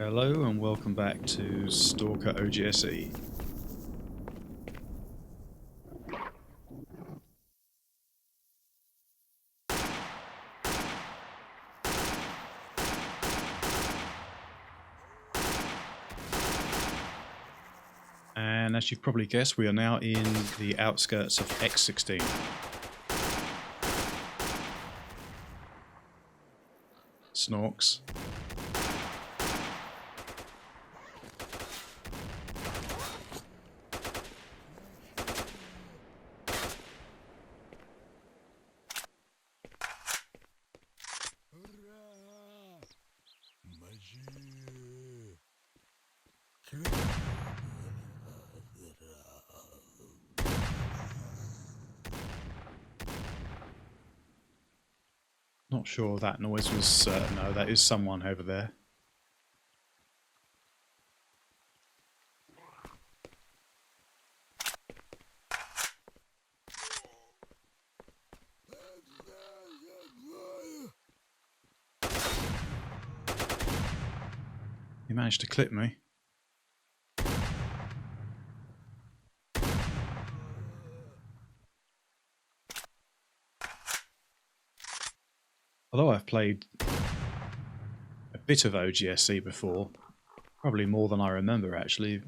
Hello and welcome back to S.T.A.L.K.E.R OGSE. And as you've probably guessed, we are now in the outskirts of X-16. Snorks. Not sure that noise was... no, that is someone over there. He managed to clip me. Although I've played a bit of OGSE before, probably more than I remember actually,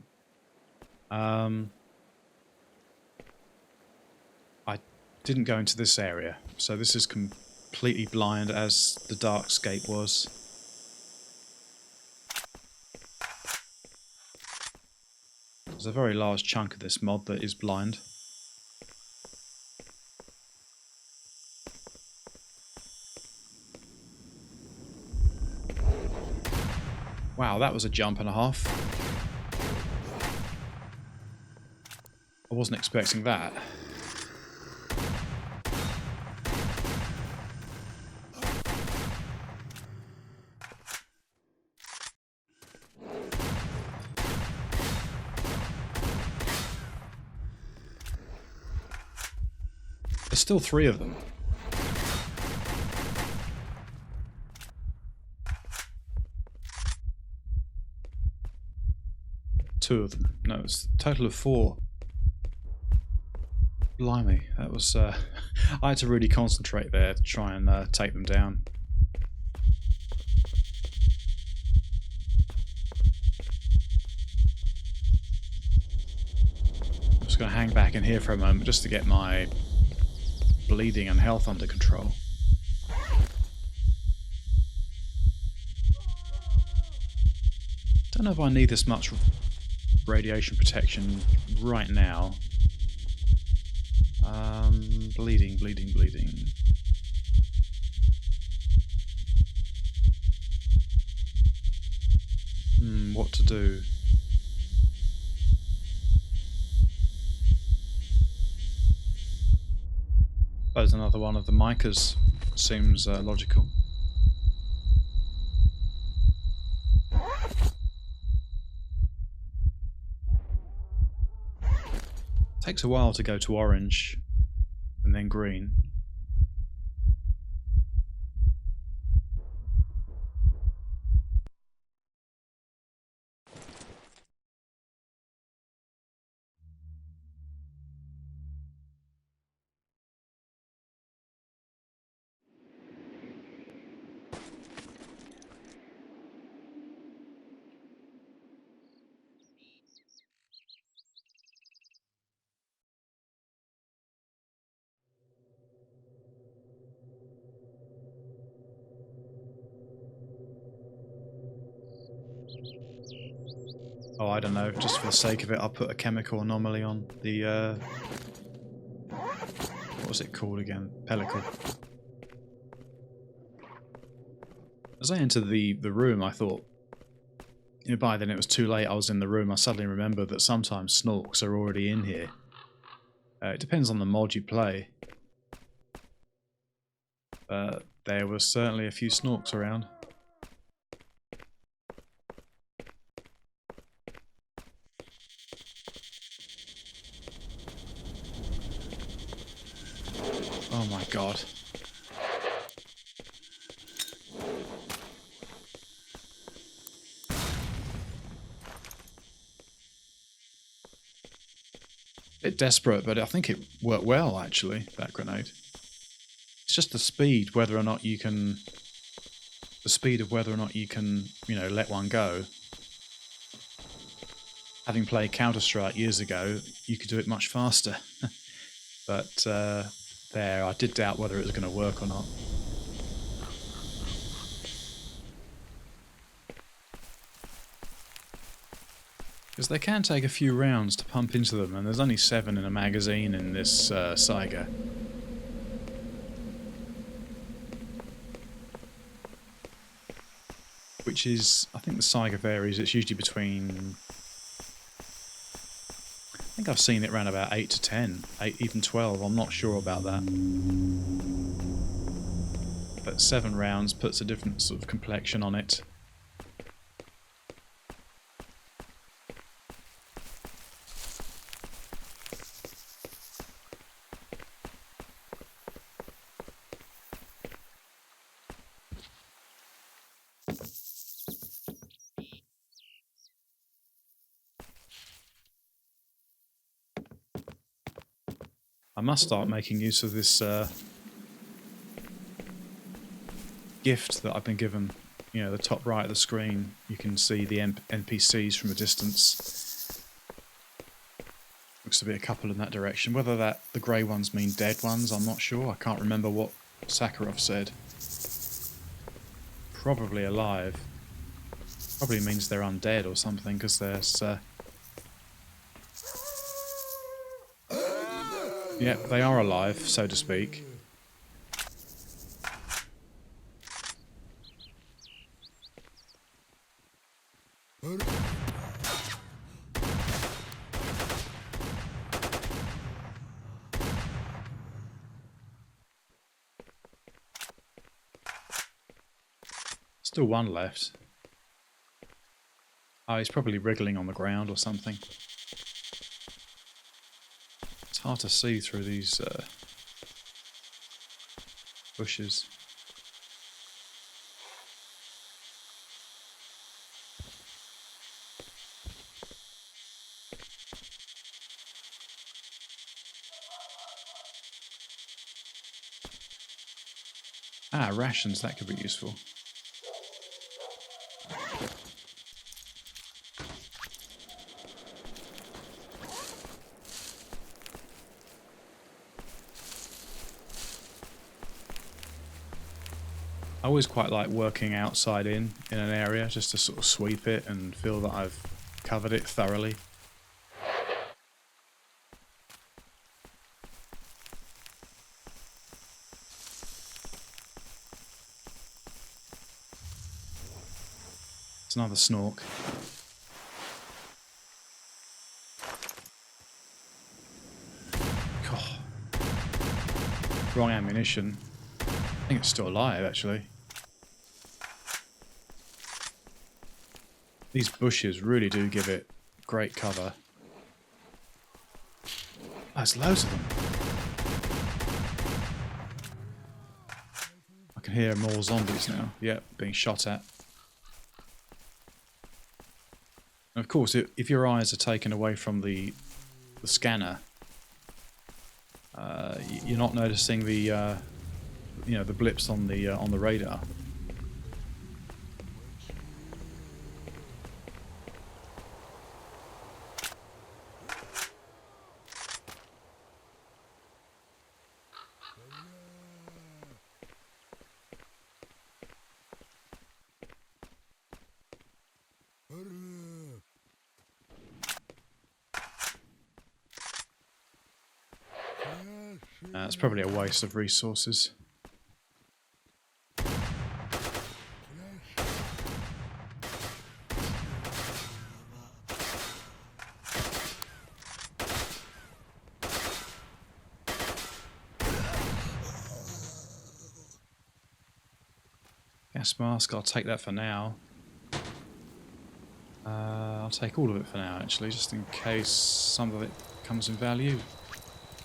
I didn't go into this area, so this is completely blind as the Darkscape was. There's a very large chunk of this mod that is blind. Wow, that was a jump and a half. I wasn't expecting that. There's still three of them. Two of them. No, it's a total of four. Blimey, that was... I had to really concentrate there to try and take them down. I'm just going to hang back in here for a moment just to get my bleeding and health under control. Don't know if I need this much radiation protection right now. Bleeding. What to do? Suppose another one of the micas seems logical. Takes a while to go to orange and then green. Oh, I don't know, just for the sake of it, I'll put a chemical anomaly on the, what was it called again? Pellicle. As I entered the room, I thought, you know, by then it was too late, I was in the room, I suddenly remembered that sometimes Snorks are already in here. It depends on the mod you play. There was certainly a few Snorks around. Oh my god. bit desperate, but I think it worked well, actually, that grenade. It's just the speed, whether or not you can... The speed of whether or not you can, you know, let one go. Having played Counter-Strike years ago, you could do it much faster. But there, I did doubt whether it was going to work or not. Because they can take a few rounds to pump into them, and there's only 7 in a magazine in this S.T.A.L.K.E.R. Which is, I think the S.T.A.L.K.E.R varies, it's usually between... I think I've seen it around about 8 to 10, 8, even 12, I'm not sure about that. But 7 rounds puts a different sort of complexion on it. I must start making use of this gift that I've been given. You know, the top right of the screen, you can see the NPCs from a distance. Looks to be a couple in that direction. Whether the grey ones mean dead ones, I'm not sure. I can't remember what Sakharov said. Probably alive. Probably means they're undead or something, because there's... yeah, they are alive, so to speak. Still one left. Oh, he's probably wriggling on the ground or something. It's hard to see through these bushes. Ah, rations, that could be useful. I always quite like working outside in an area, just to sort of sweep it and feel that I've covered it thoroughly. It's another Snork. God. Wrong ammunition. I think it's still alive, actually. These bushes really do give it great cover. Oh, there's loads of them. I can hear more zombies now. Yep, being shot at. And of course, if your eyes are taken away from the scanner, you're not noticing the you know, the blips on the radar. It's probably a waste of resources. Gas mask, I'll take that for now. I'll take all of it for now, actually, just in case some of it comes in value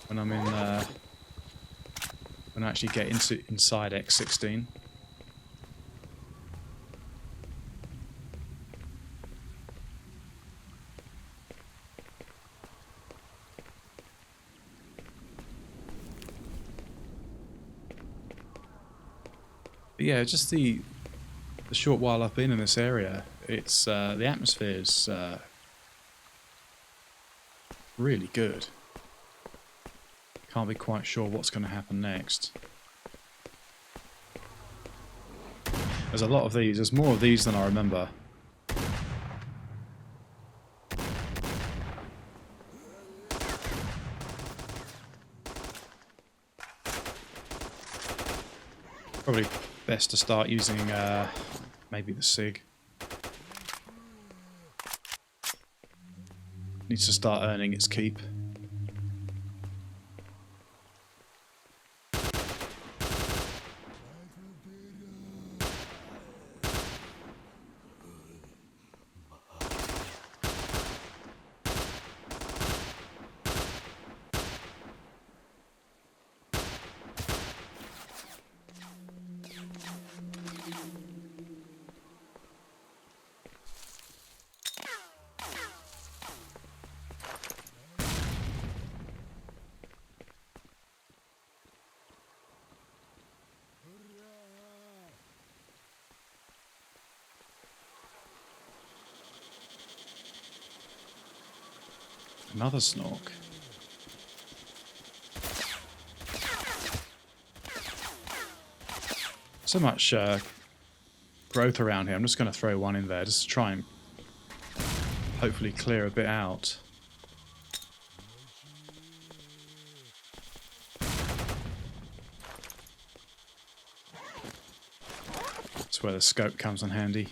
when I'm in. When I actually get inside X-16. But yeah, just the short while I've been in this area, it's the atmosphere's really good. Can't be quite sure what's going to happen next. There's a lot of these. There's more of these than I remember. Probably best to start using maybe the SIG. Needs to start earning its keep. Another Snork. So much growth around here. I'm just going to throw one in there just to try and hopefully clear a bit out. That's where the scope comes in handy.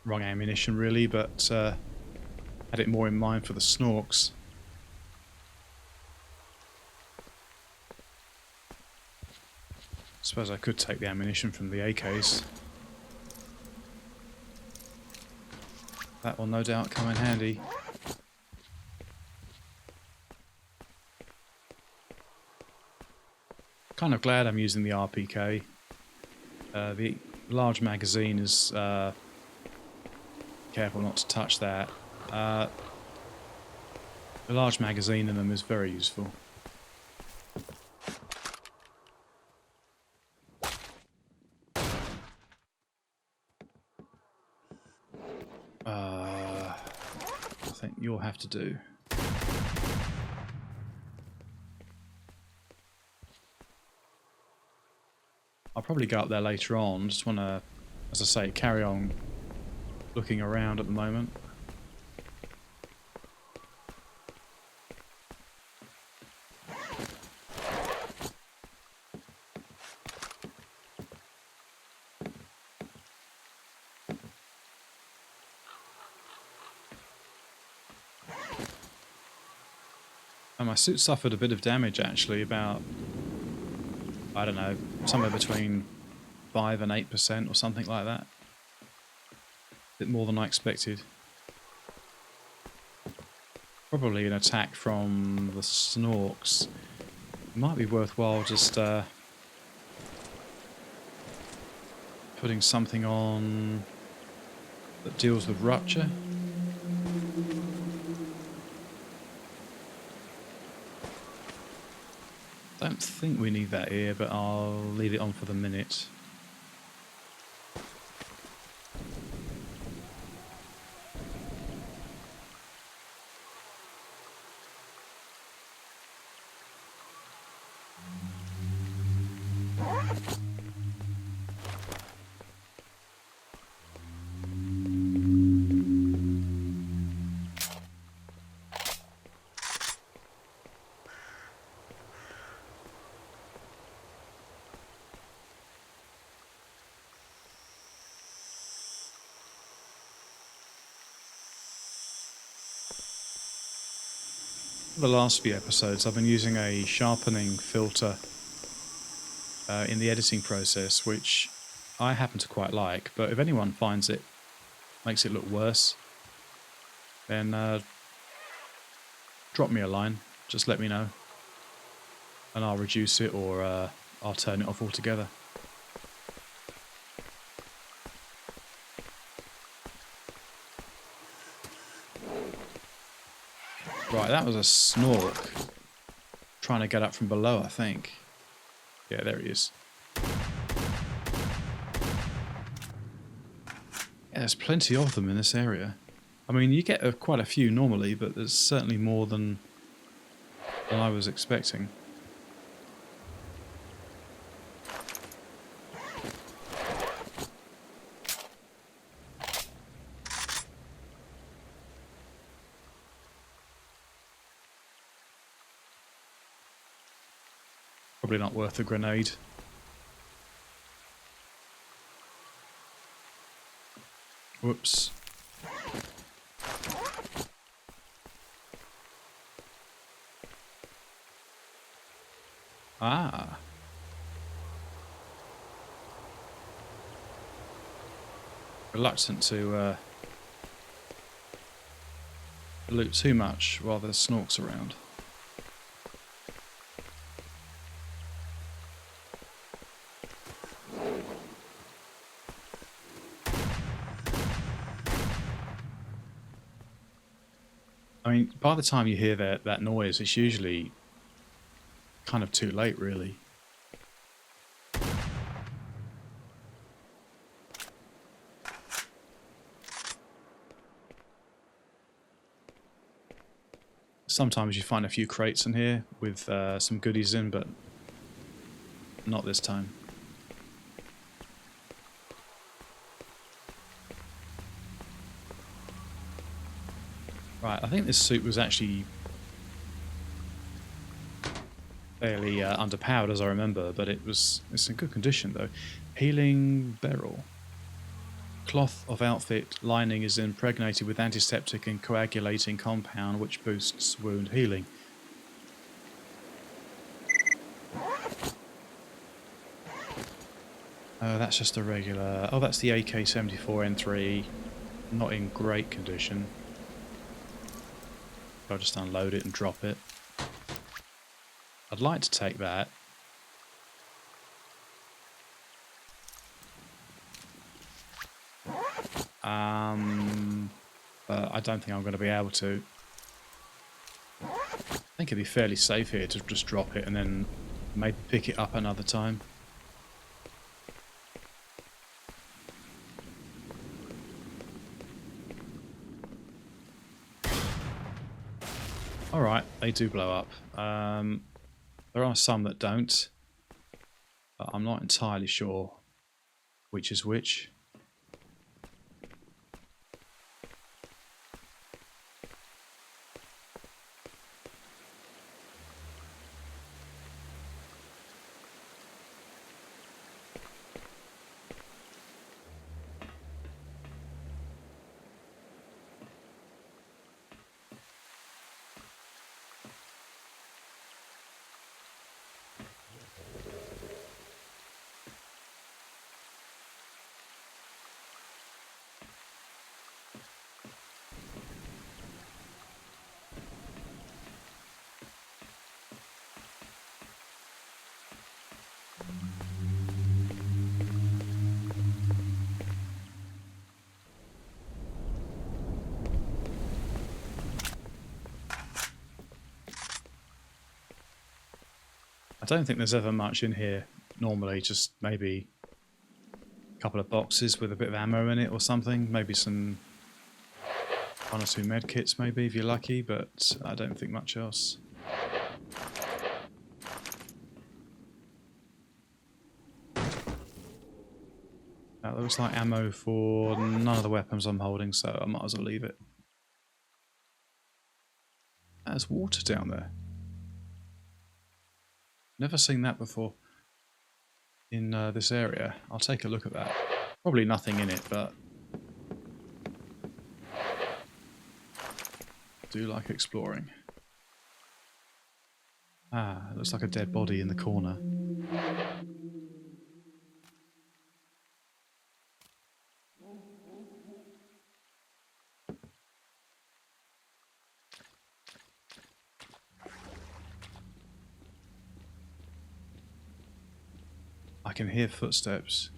Wrong ammunition really, but had it more in mind for the Snorks. Suppose I could take the ammunition from the AKs. That will no doubt come in handy. Kind of glad I'm using the RPK. The large magazine is... careful not to touch that. The large magazine in them is very useful. I think you'll have to do. I'll probably go up there later on. Just want to, as I say, carry on looking around at the moment. And my suit suffered a bit of damage actually, about, I don't know, somewhere between 5 and 8% or something like that. A bit more than I expected. Probably an attack from the Snorks. It might be worthwhile just putting something on that deals with rupture. Don't think we need that here, but I'll leave it on for the minute. For the last few episodes, I've been using a sharpening filter in the editing process, which I happen to quite like, but if anyone finds it makes it look worse, then drop me a line, just let me know, and I'll reduce it or I'll turn it off altogether. Right, that was a Snork trying to get up from below, I think. Yeah, there he is. Yeah, there's plenty of them in this area. I mean, you get quite a few normally, but there's certainly more than I was expecting. Probably not worth a grenade. Whoops. Ah. Reluctant to loot too much while there's Snorks around. I mean, by the time you hear that noise, it's usually kind of too late, really. Sometimes you find a few crates in here with some goodies in, but not this time. Right, I think this suit was actually fairly underpowered as I remember, but it's in good condition though. Healing barrel. Cloth of outfit lining is impregnated with antiseptic and coagulating compound which boosts wound healing. That's just a regular... Oh, that's the AK-74N3. Not in great condition. I'll just unload it and drop it. I'd like to take that. But I don't think I'm going to be able to. I think it'd be fairly safe here to just drop it and then maybe pick it up another time. Alright, they do blow up. There are some that don't, but I'm not entirely sure which is which. I don't think there's ever much in here normally, just maybe a couple of boxes with a bit of ammo in it or something, maybe some one or two med kits maybe if you're lucky, but I don't think much else. That looks like ammo for none of the weapons I'm holding, so I might as well leave it. There's water down there. Never seen that before in this area. I'll take a look at that. Probably nothing in it, but I do like exploring. Ah, it looks like a dead body in the corner. I can hear footsteps.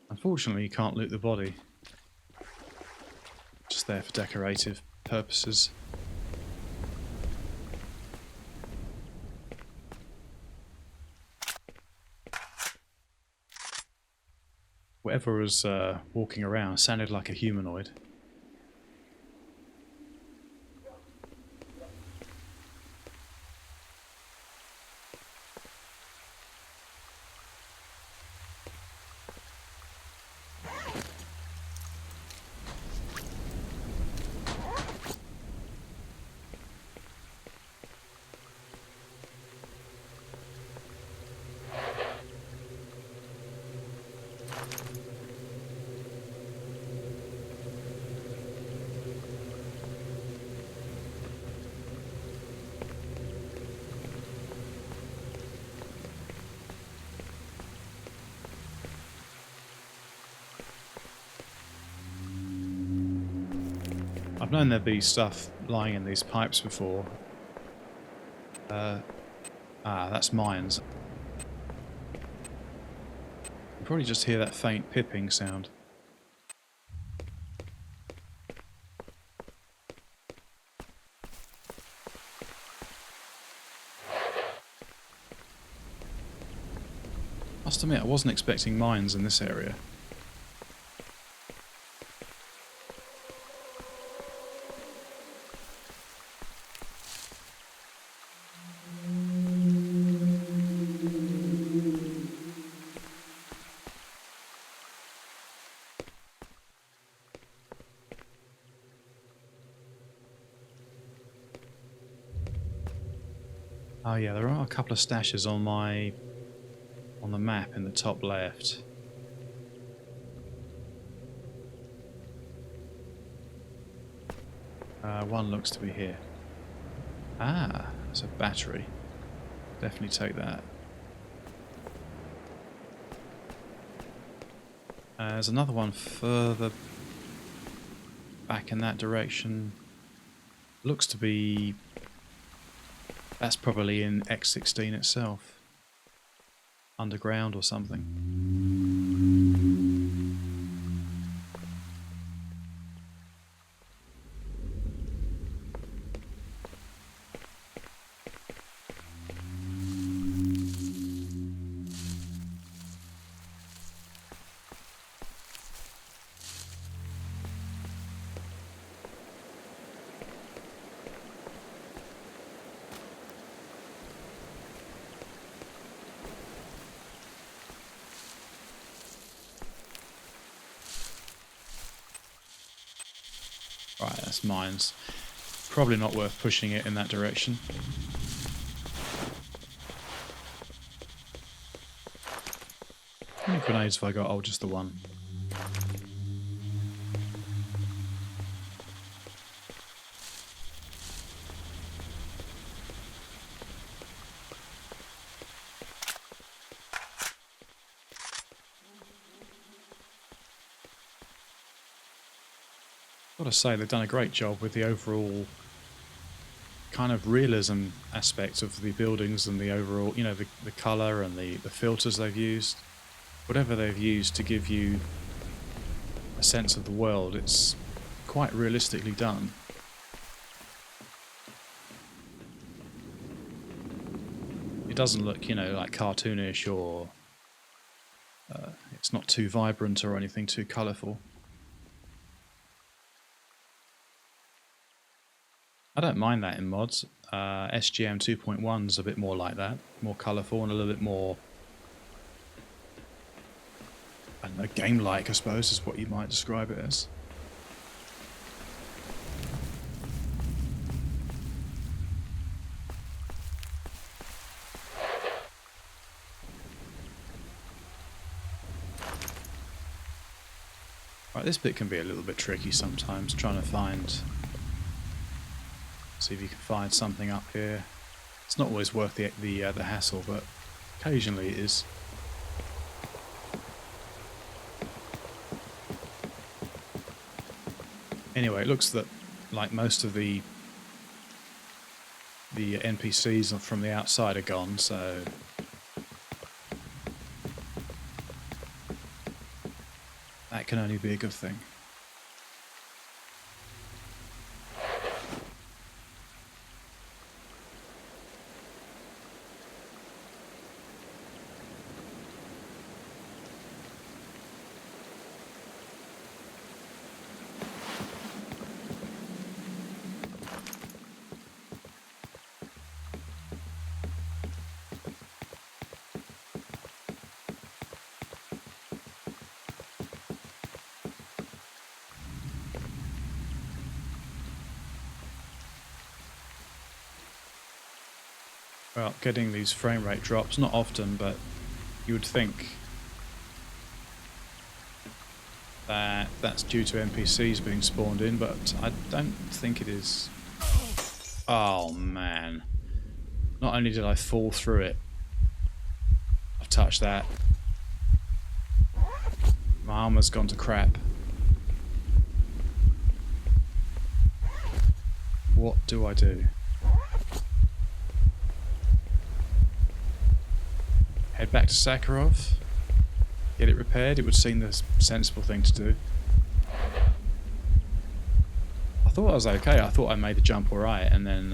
Unfortunately, you can't loot the body. Just there for decorative purposes. Whatever was walking around sounded like a humanoid. I've known there'd be stuff lying in these pipes before. That's mines. You probably just hear that faint pipping sound. Must admit, I wasn't expecting mines in this area. Oh yeah, there are a couple of stashes on the map in the top left. One looks to be here. Ah, it's a battery. Definitely take that. There's another one further back in that direction. Looks to be... That's probably in X-16 itself. Underground or something. Right, that's mines. Probably not worth pushing it in that direction. How many grenades have I got? Oh, just the one. Gotta say, they've done a great job with the overall kind of realism aspect of the buildings and the overall, you know, the colour and the filters they've used. Whatever they've used to give you a sense of the world, it's quite realistically done. It doesn't look, you know, like cartoonish or it's not too vibrant or anything too colourful. I don't mind that in mods. SGM 2.1 is a bit more like that, more colourful and a little bit more, I don't know, game-like, I suppose, is what you might describe it as. Right, this bit can be a little bit tricky sometimes, trying to find... See if you can find something up here. It's not always worth the hassle, but occasionally it is. Anyway, it looks that like most of the NPCs from the outside are gone, so that can only be a good thing. Well, getting these frame rate drops, not often, but you would think that that's due to NPCs being spawned in, but I don't think it is. Oh man. Not only did I fall through it, I've touched that. My armor's gone to crap. What do I do? Head back to Sakharov, get it repaired. It would seem the sensible thing to do. I thought I was okay. I thought I made the jump alright, and then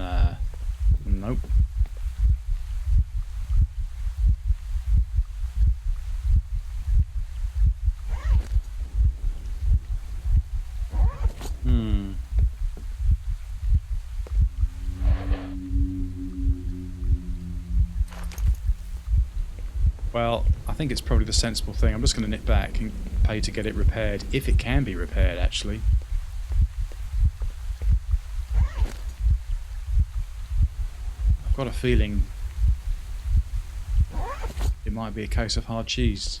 nope. Well, I think it's probably the sensible thing. I'm just going to nip back and pay to get it repaired, if it can be repaired, actually. I've got a feeling it might be a case of hard cheese.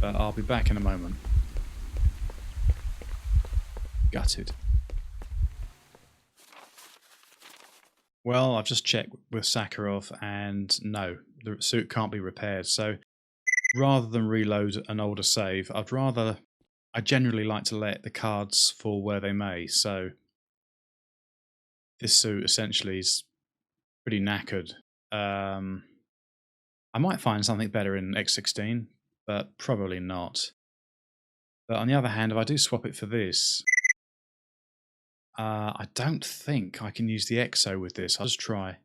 But I'll be back in a moment. Gutted. Well, I've just checked with Sakharov, and no, the suit can't be repaired. So rather than reload an older save, I generally like to let the cards fall where they may. So this suit essentially is pretty knackered. I might find something better in X-16, but probably not. But on the other hand, if I do swap it for this, I don't think I can use the EXO with this. I'll just try.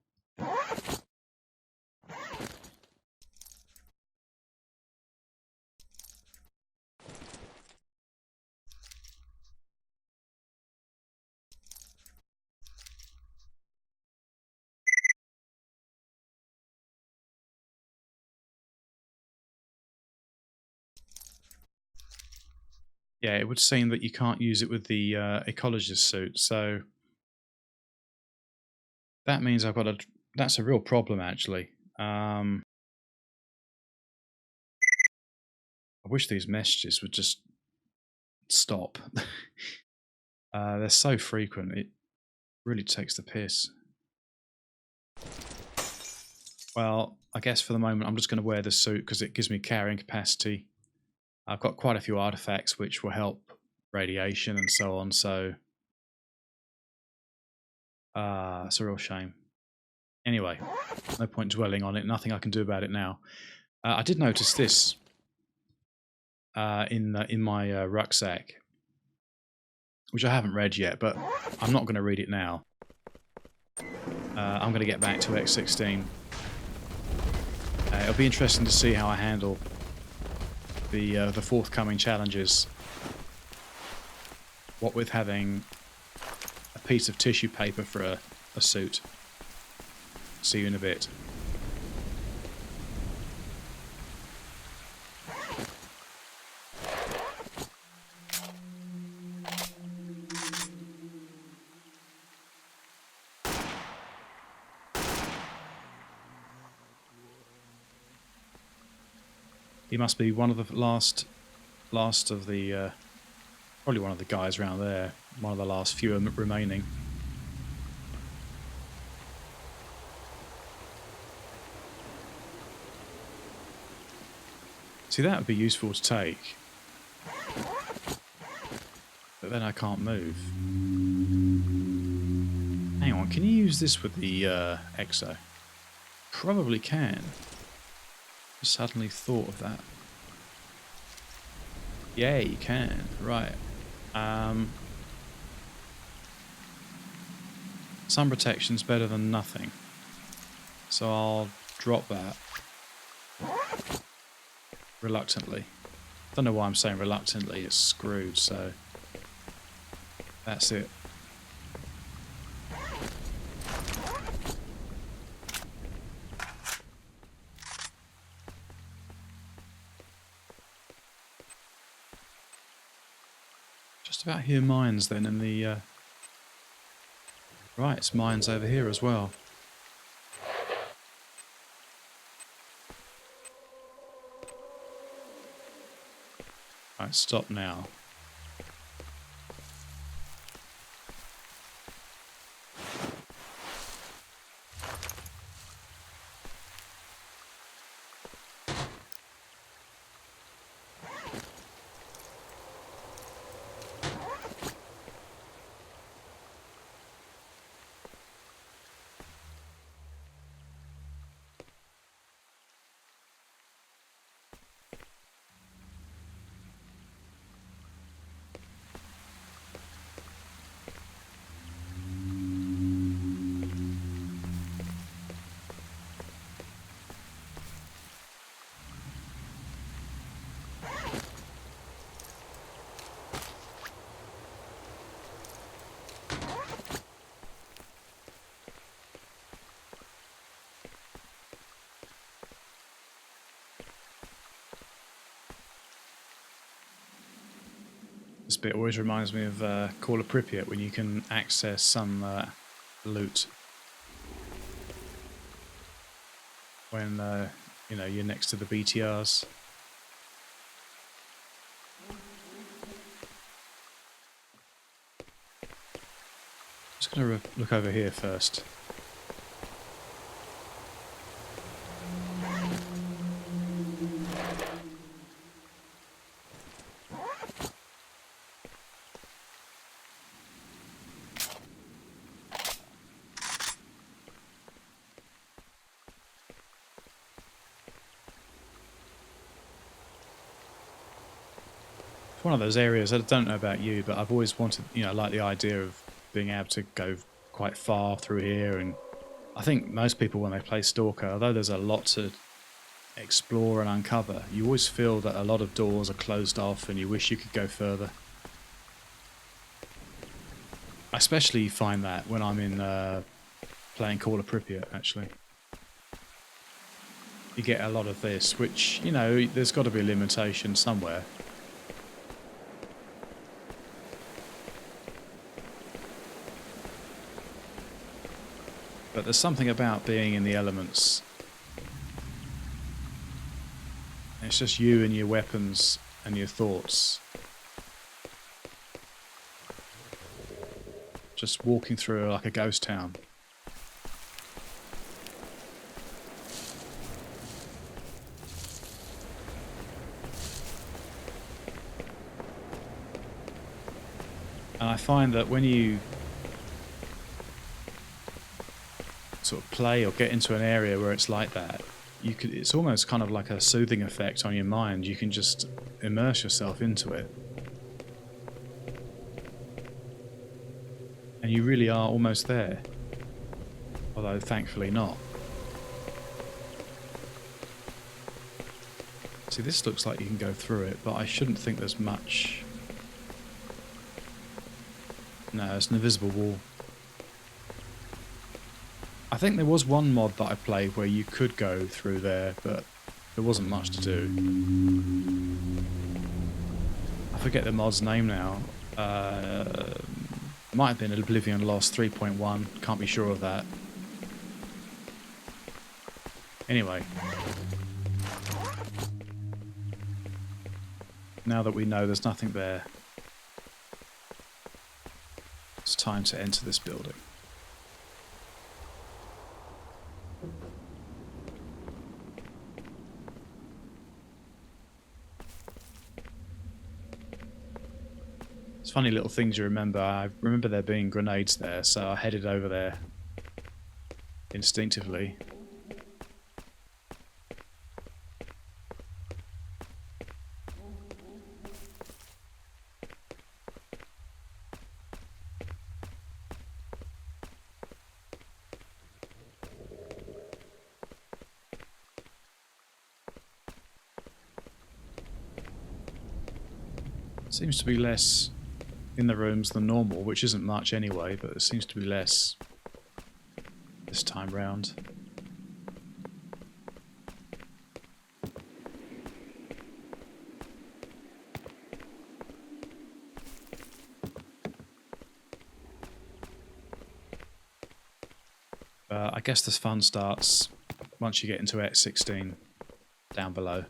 Yeah, it would seem that you can't use it with the ecologist suit, so that means I've got a... That's a real problem, actually. I wish these messages would just stop. They're so frequent, it really takes the piss. Well, I guess for the moment I'm just going to wear this suit because it gives me carrying capacity. I've got quite a few artifacts which will help radiation and so on, so it's a real shame. Anyway, no point dwelling on it, nothing I can do about it now. I did notice this in my rucksack, which I haven't read yet, but I'm not going to read it now. I'm going to get back to X-16. It'll be interesting to see how I handle the forthcoming challenges. What with having a piece of tissue paper for a suit. See you in a bit. He must be one of the last last of the... probably one of the guys around there. One of the last few remaining. See, that would be useful to take. But then I can't move. Hang on, can you use this with the Exo? Probably can. Just suddenly thought of that. Yeah, you can. Right. Sun protection's better than nothing. So I'll drop that. Reluctantly. Don't know why I'm saying reluctantly, it's screwed, so that's it. Just about hear mines then in the... Right, it's mines over here as well. Right, stop now. This bit always reminds me of Call of Pripyat, when you can access some loot when you know, you're next to the BTRs. Just gonna look over here first. One of those areas, I don't know about you, but I've always wanted, you know, like the idea of being able to go quite far through here. And I think most people, when they play Stalker, although there's a lot to explore and uncover, you always feel that a lot of doors are closed off and you wish you could go further. I especially find that when I'm in playing Call of Pripyat, actually. You get a lot of this, which, you know, there's got to be a limitation somewhere. But there's something about being in the elements. It's just you and your weapons and your thoughts. Just walking through like a ghost town. And I find that when you sort of play or get into an area where it's like that, it's almost kind of like a soothing effect on your mind. You can just immerse yourself into it. And you really are almost there. Although thankfully not. See, this looks like you can go through it, but I shouldn't think there's much. No, it's an invisible wall. I think there was one mod that I played where you could go through there, but there wasn't much to do. I forget the mod's name now. Might have been Oblivion Lost 3.1, can't be sure of that. Anyway. now that we know there's nothing there, it's time to enter this building. It's funny little things you remember. I remember there being grenades there, so I headed over there instinctively. Seems to be less in the rooms than normal, which isn't much anyway, but it seems to be less this time round. I guess the fun starts once you get into X-16 down below.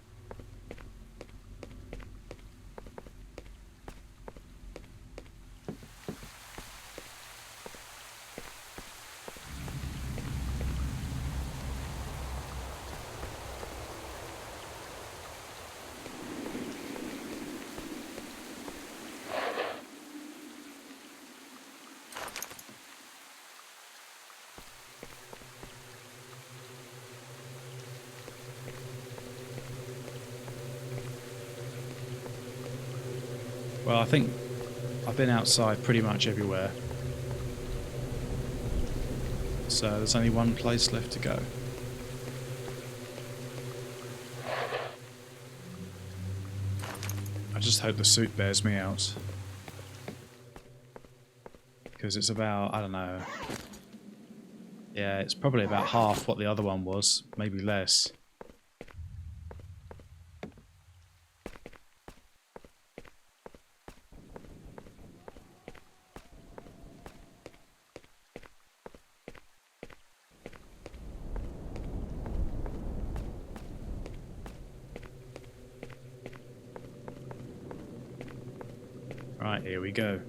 Well, I think I've been outside pretty much everywhere. So there's only one place left to go. I just hope the suit bears me out. Because it's about, I don't know. Yeah, it's probably about half what the other one was, maybe less. Right, here we go.